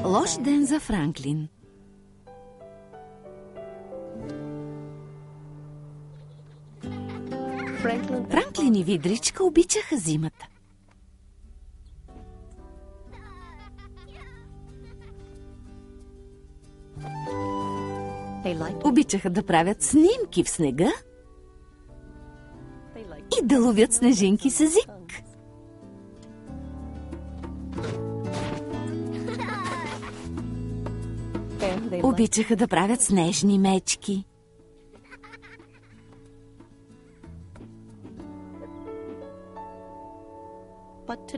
Лош ден за Франклин. Франклин и Видричка обичаха зимата. Обичаха да правят снимки в снега и да ловят снежинки с език. Обичаха да правят снежни мечки.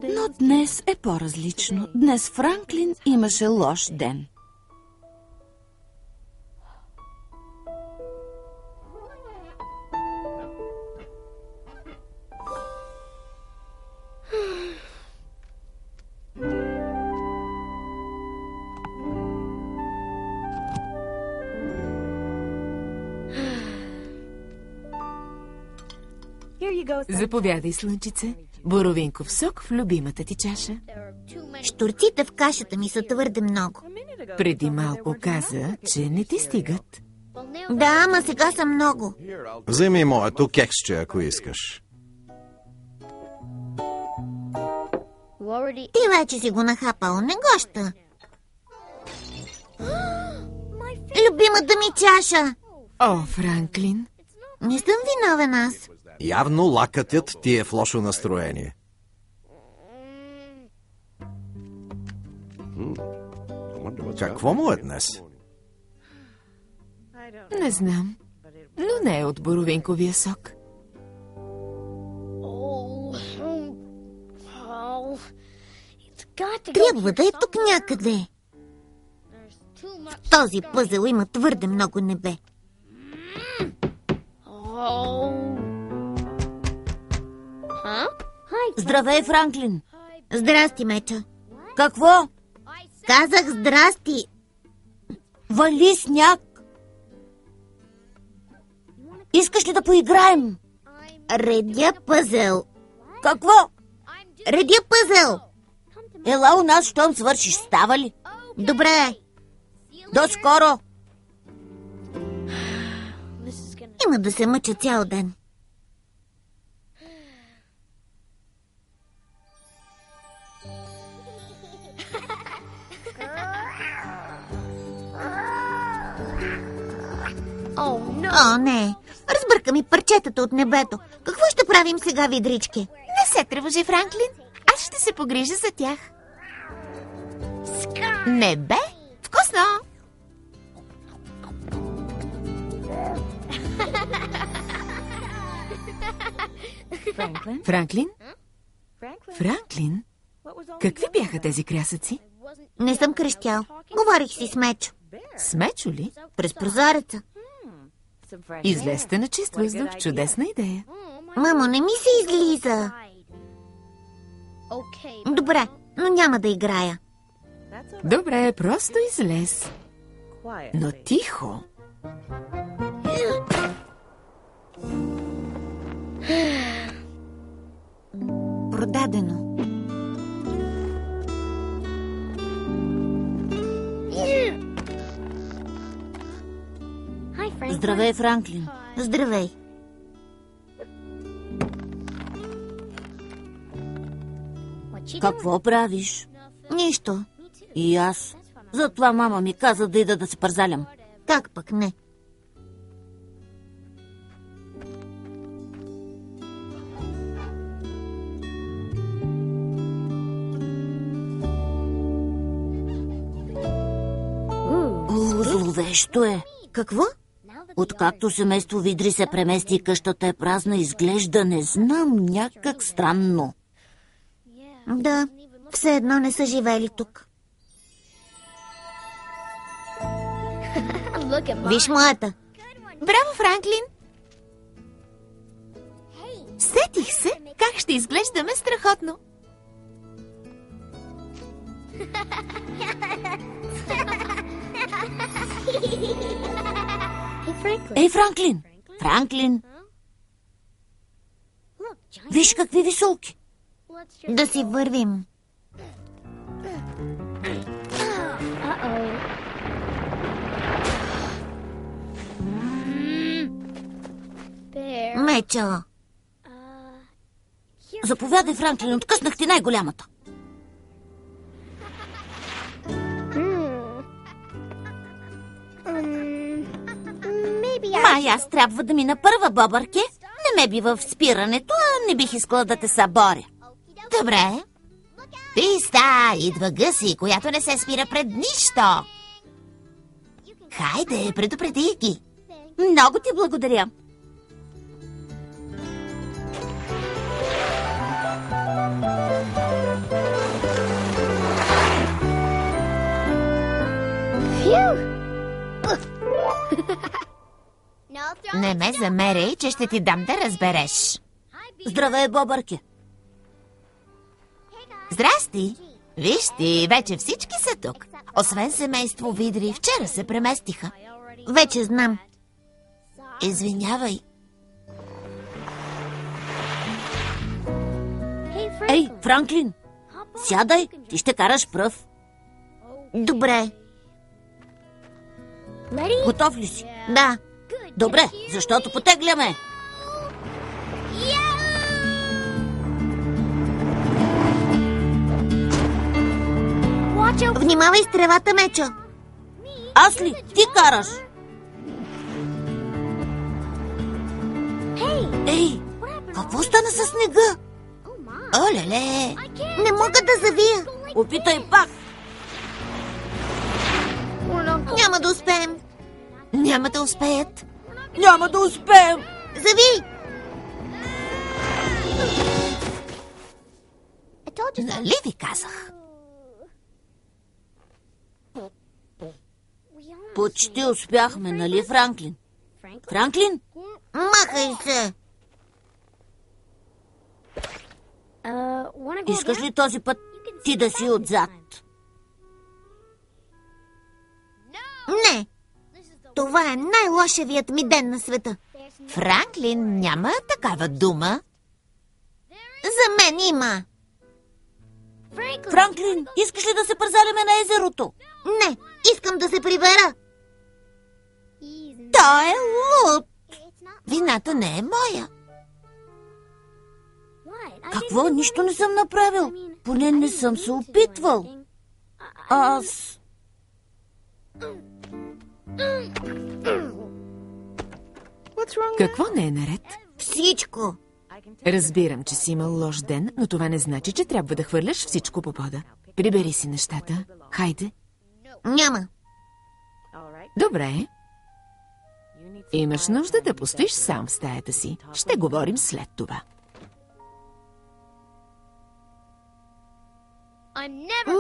Но днес е по-различно. Днес Франклин имаше лош ден. Заповядай, слънчице. Боровинков сок в любимата ти чаша. Щурците в кашата ми са твърде много. Преди малко каза, че не ти стигат. Да, ама сега са много. Вземи моето кексче, ако искаш. Ти вече си го нахапал, не гоща. Любимата ми чаша. О, Франклин. Не съм виновен аз. Явно лакътят ти е в лошо настроение. Какво му е днес? Не знам, но не е от боровинковия сок. Трябва да е тук някъде. В този пъзел има твърде много небе. Здравей, Франклин! Здрасти, Мечо. Какво? Казах здрасти. Вали сняг! Искаш ли да поиграем? Редя пъзел. Какво? Редя пъзел. Ела у нас, щом свършиш, става ли? Добре. До скоро! Има да се мъча цял ден. О, не. Разбърка ми парчетата от небето. Какво ще правим сега, Видрички? Не се тревожи, Франклин. Аз ще се погрижа за тях. Небе? Вкусно! Франклин? Франклин? Какви бяха тези крясъци? Не съм крещял. Говорих си с Мечо. С Мечо ли? През прозореца. Излезте на чист въздух. Чудесна идея. Мамо, не ми се излиза. Добре, но няма да играя. Добре, просто излез. Но тихо. Продадено. Здравей, Франклин. Здравей. Какво правиш? Нищо. И аз. Затова мама ми каза да ида да се парзалям. Как пък не? Зловещо е. Какво? Откакто семейство Видри се премести и къщата е празна, изглежда, не знам, някак странно. Да, все едно не са живели тук. Виж моята. Браво, Франклин! Сетих се как ще изглеждаме страхотно. Ей, Франклин! Франклин! Виж какви висулки! Да си вървим. Мечо. Заповядай, Франклин, откъснах ти най-голямата. Май, аз трябва да мина първа, Бобърке. Не ме бива в спирането, а не бих искала да те съборя. Добре. Писта, идва Гъси, която не се спира пред нищо. Хайде, предупреди ги. Много ти благодаря. Не ме замеряй, че ще ти дам да разбереш. Здравей, Бобърке. Здрасти! Виж ти, вече всички са тук. Освен семейство Видри, вчера се преместиха. Вече знам. Извинявай. Ей, Франклин, сядай, ти ще караш пръв. Добре. Готов ли си? Да. Добре, защото потегляме. Внимавай с тревата, Мечо. Аз ли? Ти караш. Ей, какво стана с снега? Олеле! Не мога да завия. Опитай пак. Няма да успеем. Няма да успеят. Няма да успеем. Зави! Нали ви казах? Почти успяхме, нали, Франклин? Франклин? Махай се. Искаш ли този път ти да си отзад? Не. Това е най-лошевият ми ден на света. Франклин, няма такава дума. За мен има. Франклин, искаш ли да се презаляме на езерото? Не, искам да се прибера. Той е луд. Вината не е моя. Какво? Нищо не съм направил. Поне не съм се опитвал. Аз... Какво не е наред? Всичко. Разбирам, че си имал лош ден, но това не значи, че трябва да хвърляш всичко по пода. Прибери си нещата. Хайде. Няма. Добре. Имаш нужда да постоиш сам в стаята си. Ще говорим след това.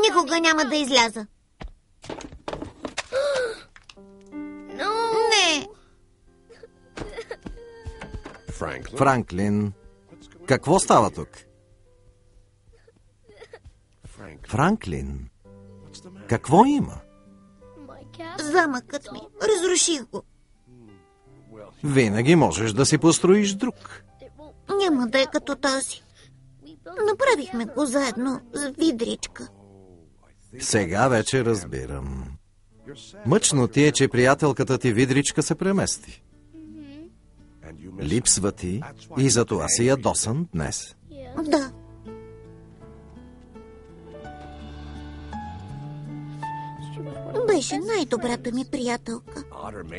Никога няма да изляза. Не. Франклин, какво става тук? Франклин, какво има? Замъкът ми. Разруших го. Винаги можеш да си построиш друг. Няма да е като този. Направихме го заедно с Видричка. Сега вече разбирам. Мъчно ти е, че приятелката ти Видричка се премести. Липсва ти и затова си ядосан днес. Да. Беше най-добрата ми приятелка.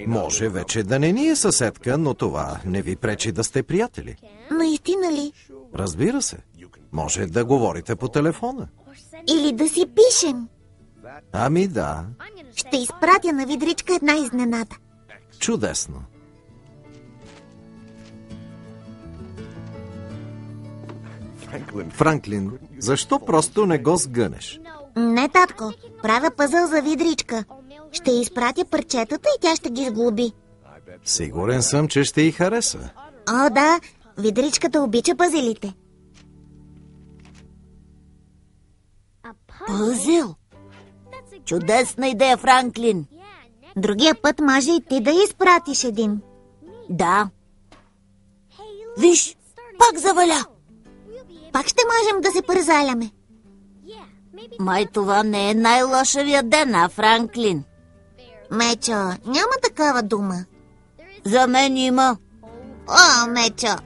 Може вече да не ни е съседка, но това не ви пречи да сте приятели. Наистина ли? Разбира се. Може да говорите по телефона. Или да си пишем. Ами да. Ще изпратя на Видричка една изненада. Чудесно. Франклин, защо просто не го сгънеш? Не, татко. Правя пъзъл за Видричка. Ще изпратя парчетата и тя ще ги сглоби. Сигурен съм, че ще й хареса. О, да. Видричката обича пъзелите. Пъзел? Чудесна идея, Франклин. Другия път може и ти да изпратиш един. Да. Виж, пак заваля. Пак ще можем да се пързаляме. Май това не е най-лошавия ден, а, Франклин? Мечо, няма такава дума. За мен има. О, Мечо!